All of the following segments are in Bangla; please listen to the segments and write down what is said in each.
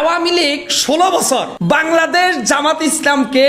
আওয়ামী লীগ 16 বছর বাংলাদেশ জামাত ইসলামকে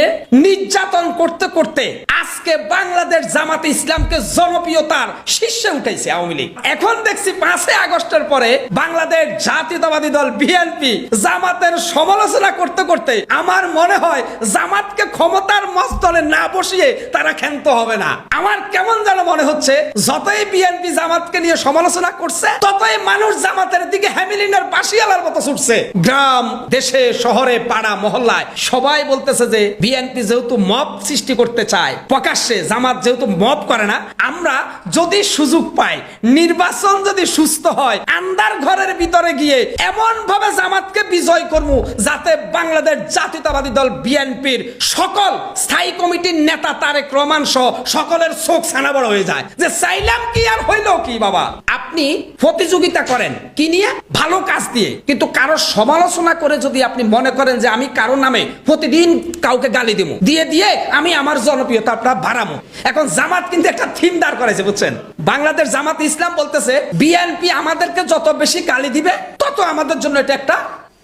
নির্যাতন করতে করতে আজকে বাংলাদেশ জামাত ইসলামকে জনপ্রিয়তার শীর্ষে উঠাইছে আওয়ামী লীগ। এখন দেখছি 5 আগস্টের পরে বাংলাদেশ জাতীয়তাবাদী দল বিএনপি জামাতের সমালোচনা করতে করতে আমার মনে হয় জামাতকে ক্ষমতার মস্তলে না বসিয়ে তারা ক্ষান্ত হবে না। আমার কেমন যেন মনে হচ্ছে যতই বিএনপি জামাতকে নিয়ে সমালোচনা করছে ততই মানুষ জামাতের দিকে হ্যামিলিনের বাঁশিয়ালার মতো ছুটছে। গ্রাম দেশে শহরে পাড়া মহল্লায় সবাই বলতেছে যে বিএনপি যেহেতু মব সৃষ্টি করতে চায় প্রকাশ্যে, জামাত যেহেতু মব করে না, আমরা যদি সুযোগ পাই নির্বাচন যদি সুস্থ হয় আন্দার ঘরের ভিতরে গিয়ে এমন ভাবে জামাতকে বিজয় করবো যাতে বাংলাদেশ জাতীয়তাবাদী দল বিএনপির সকল স্থায়ী কমিটির নেতা তারেক রহমান সহ সকলের চোখ ছানা বড় হয়ে যায় যে চাইলাম কি আর হইল কি। বাবা আপনি প্রতিযোগিতা করেন কি নিয়ে? ভালো কাজ দিয়ে। কিন্তু কারো সমালোচনা করে যদি আপনি মনে করেন যে আমি কারো নামে প্রতিদিন কাউকে গালি দিব দিয়ে দিয়ে আমি আমার জনপ্রিয়তা বাড়াবো। এখন জামাত কিন্তু একটা থিম দাঁড় করেছে বুঝছেন। বাংলাদেশ জামাত ইসলাম বলতেছে বিএনপি আমাদেরকে যত বেশি গালি দিবে তত আমাদের জন্য এটা একটা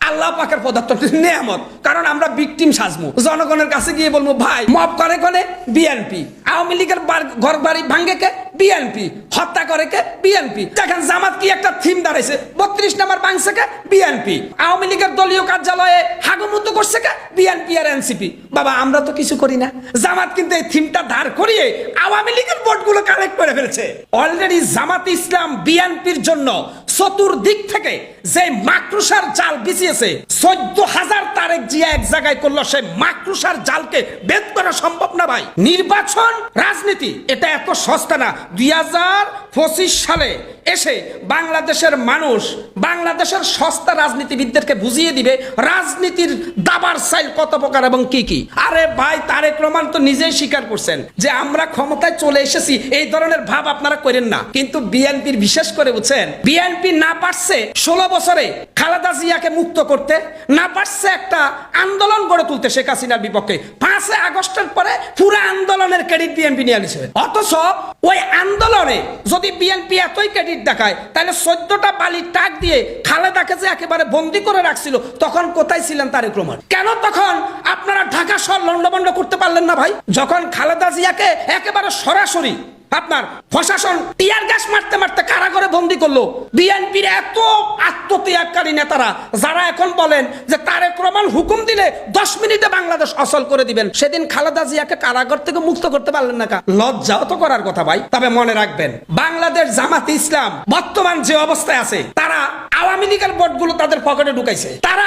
আল্লাহ পাকের পদার্থ নেয়ামত। কারণ আমরা ভিকটিম সাজমু, জনগণের কাছে গিয়ে বলবো ভাই মব করে কোনে বিএনপি, আওয়ামী লীগের ঘর বাড়ি ভাঙ্গে কে বিএনপি, হত্যা করে কে বিএনপি। দেখেন জামাত কি একটা থিম দাঁড়াইছে, 32 নম্বর ভাঙছে কে বিএনপি, আওয়ামী লীগের দলীয় কার্যালয়ে হাগুমুতু করছে কে বিএনপি আর এনসিপি। বাবা আমরা তো কিছু করি না। জামাত কিন্তু এই থিমটা দাঁড় করিয়ে আওয়ামী লীগের ভোটগুলো কালেক্ট করে ফেলছে। অলরেডি জামাত ইসলাম বিএনপির জন্য চতুর্দিক থেকে যে মাকড়সার জাল বিছিয়েছে, 14,000 তারেক জিয়া এক জায়গায় করলো, সেই মাকড়সার জালকে ভেদ করা সম্ভব না ভাই। নির্বাচন রাজনীতি এটা এত সস্তা না। 2025 সালে এসে বাংলাদেশের মানুষ বাংলাদেশের সস্তা রাজনীতিবিদদেরকে বুঝিয়ে দিবে রাজনীতির দাবার সাইল কত প্রকার এবং কি কি। আরে ভাই তারেক রহমান তো নিজেই স্বীকার করছেন যে আমরা ক্ষমতায় চলে এসেছি, এই ধরনের ভাব আপনারা করেন না। কিন্তু বিএনপির বিশেষ করে বুঝছেন, বিএনপি না পারছে 16 বছরে খালেদা জিয়াকে মুক্ত করতে, না পারছে একটা আন্দোলন গড়ে তুলতে শেখ হাসিনার বিপক্ষে। 5 আগস্টের পরে পুরো আন্দোলনের ক্রেডিট বিএনপি নিয়ে নিছে। অথচ ওই আন্দোলনে যদি বিএনপি এতই ক্রেডিট দেখায় তাহলে 14টা বালির টাক দিয়ে খালেদাকে যে একেবারে বন্দি করে রাখছিল তখন কোথায় ছিলেন তারেক রহমান? কেন তখন আপনারা ঢাকা শহর লন্ডভন্ড করতে পারলেন না ভাই? যখন খালেদা জিয়াকে একেবারে সরাসরি আপনার প্রশাসন টিয়ার গ্যাস মারতে মারতে কারাগারে বন্দি করলো, বিএনপির এত আত্মত্যাগকারী নেতারা যারা এখন বলেন যে তারেক রহমান হুকুম দিলে 10 মিনিটে বাংলাদেশ অচল করে দিবেন, সেদিন খালেদা জিয়াকে কারাগার থেকে মুক্ত করতে পারলেন না। লজ্জাও তো করার কথা ভাই। তবে মনে রাখবেন বাংলাদেশ জামাত ইসলাম বর্তমান যে অবস্থায় আছে, তারা আওয়ামী লীগের ভোটগুলো তাদের পকেটে ঢুকাইছে। তারা